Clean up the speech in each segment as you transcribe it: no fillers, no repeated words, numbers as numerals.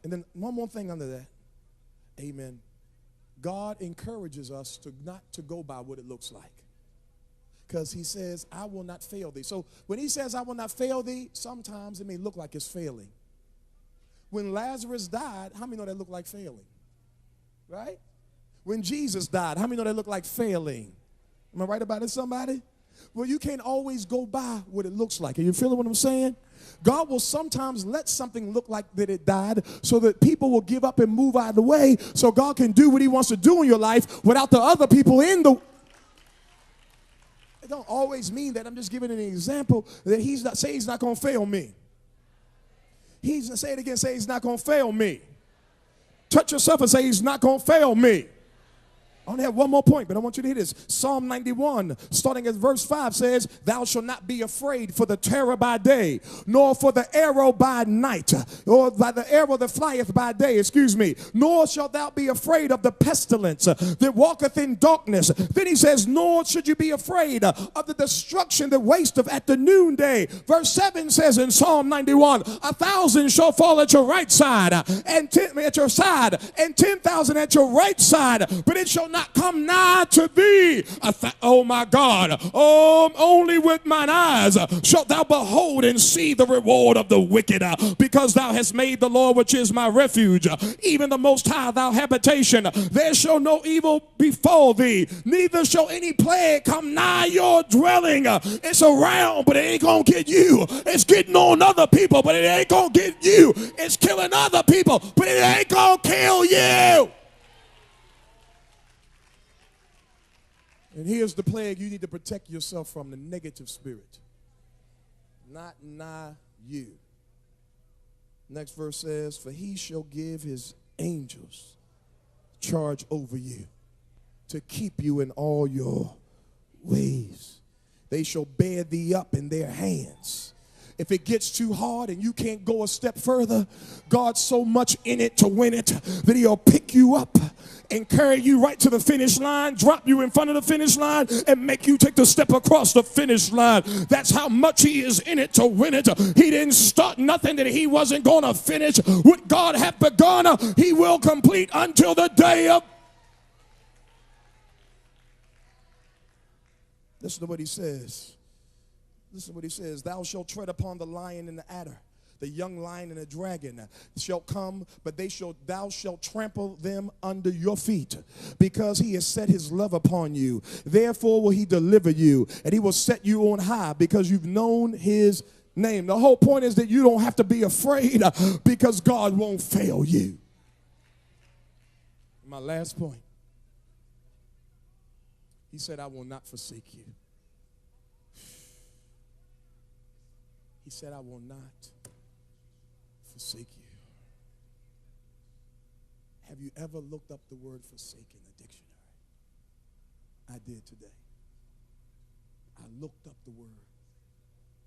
And then one more thing under that. Amen. God encourages us to not to go by what it looks like. Because he says, I will not fail thee. So when he says, I will not fail thee, sometimes it may look like it's failing. When Lazarus died, how many know that looked like failing? Right? When Jesus died, how many know that looked like failing? Am I right about it, somebody? Well, you can't always go by what it looks like. Are you feeling what I'm saying? God will sometimes let something look like that it died so that people will give up and move out of the way so God can do what he wants to do in your life without the other people in the... It don't always mean that. I'm just giving an example that he's not going to fail me. Say it again, say he's not going to fail me. Touch yourself and say he's not going to fail me. I only have one more point, but I want you to hear this. Psalm 91, starting at verse 5, says, thou shalt not be afraid for the terror by day, nor for the arrow by night, or by the arrow that flieth by day, nor shalt thou be afraid of the pestilence that walketh in darkness. Then he says, nor should you be afraid of the destruction that wasteth at the noonday. Verse 7 says in Psalm 91, 1,000 shall fall at your right side, and 10,000 at your right side, but it shall not come nigh to thee. Oh my God, only with mine eyes shalt thou behold and see the reward of the wicked, because thou hast made the Lord, which is my refuge, even the Most High thy habitation. There shall no evil befall thee, neither shall any plague come nigh your dwelling. It's around, but it ain't gonna get you. It's getting on other people, but it ain't gonna get you. It's killing other people, but it ain't gonna kill you. And here's the plague you need to protect yourself from: the negative spirit. Not nigh you. Next verse says, for he shall give his angels charge over you to keep you in all your ways. They shall bear thee up in their hands. If it gets too hard and you can't go a step further, God's so much in it to win it that he'll pick you up and carry you right to the finish line, drop you in front of the finish line, and make you take the step across the finish line. That's how much he is in it to win it. He didn't start nothing that he wasn't going to finish. What God hath begun, he will complete until the day of... Listen to what he says. Listen to what he says. Thou shalt tread upon the lion and the adder. The young lion and the dragon shall come, but thou shalt trample them under your feet, because he has set his love upon you. Therefore will he deliver you, and he will set you on high, because you've known his name. The whole point is that you don't have to be afraid, because God won't fail you. My last point. He said, I will not forsake you. He said, I will not forsake you. Have you ever looked up the word forsake in the dictionary? I did today. I looked up the word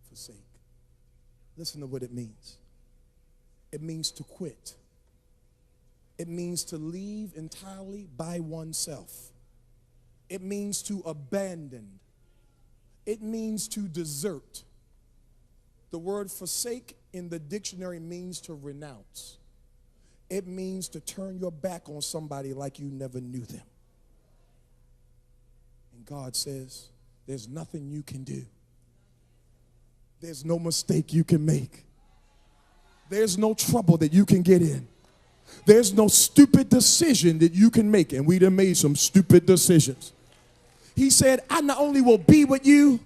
forsake. Listen to what it means. It means to quit. It means to leave entirely by oneself. It means to abandon. It means to desert. The word forsake in the dictionary means to renounce. It means to turn your back on somebody like you never knew them. And God says, there's nothing you can do. There's no mistake you can make. There's no trouble that you can get in. There's no stupid decision that you can make. And we done made some stupid decisions. He said, I not only will be with you,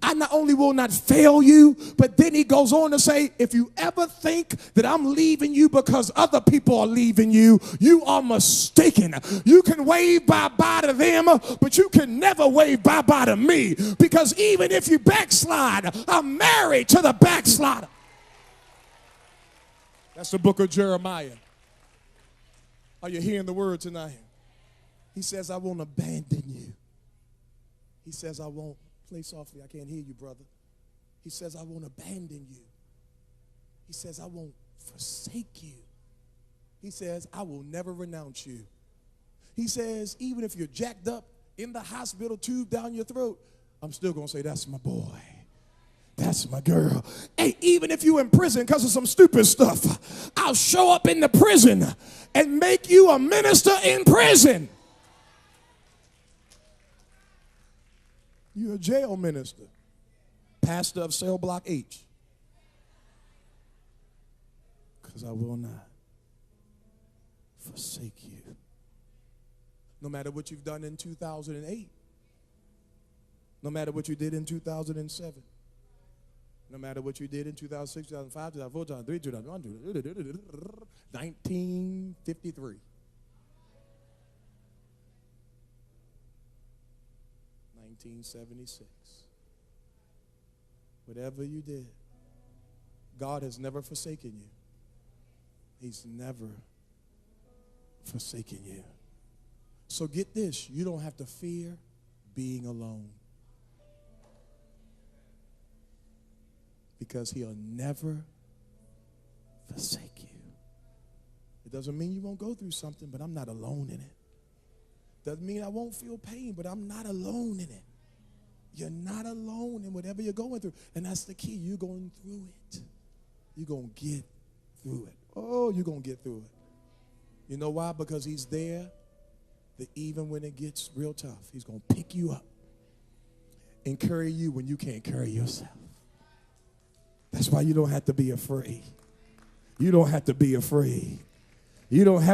I not only will not fail you, but then he goes on to say, if you ever think that I'm leaving you because other people are leaving you, you are mistaken. You can wave bye-bye to them, but you can never wave bye-bye to me, because even if you backslide, I'm married to the backslider. That's the book of Jeremiah. Are you hearing the word tonight? He says, I won't abandon you. He says, I won't. Play softly, I can't hear you, brother. He says, I won't abandon you. He says, I won't forsake you. He says, I will never renounce you. He says, even if you're jacked up in the hospital, tube down your throat, I'm still going to say, that's my boy. That's my girl. Hey, even if you in prison because of some stupid stuff, I'll show up in the prison and make you a minister in prison. You're a jail minister, pastor of cell block H. Because I will not forsake you. No matter what you've done in 2008. No matter what you did in 2007. No matter what you did in 2006, 2005, 2004, 2003, 2001, 1953. 1976. Whatever you did, God has never forsaken you. He's never forsaken you. So get this, you don't have to fear being alone. Because he'll never forsake you. It doesn't mean you won't go through something, but I'm not alone in it. Doesn't mean I won't feel pain, but I'm not alone in it. You're not alone in whatever you're going through. And that's the key. You're going through it. You're going to get through it. Oh, you're going to get through it. You know why? Because he's there that even when it gets real tough, he's going to pick you up and carry you when you can't carry yourself. That's why you don't have to be afraid. You don't have to be afraid. You don't have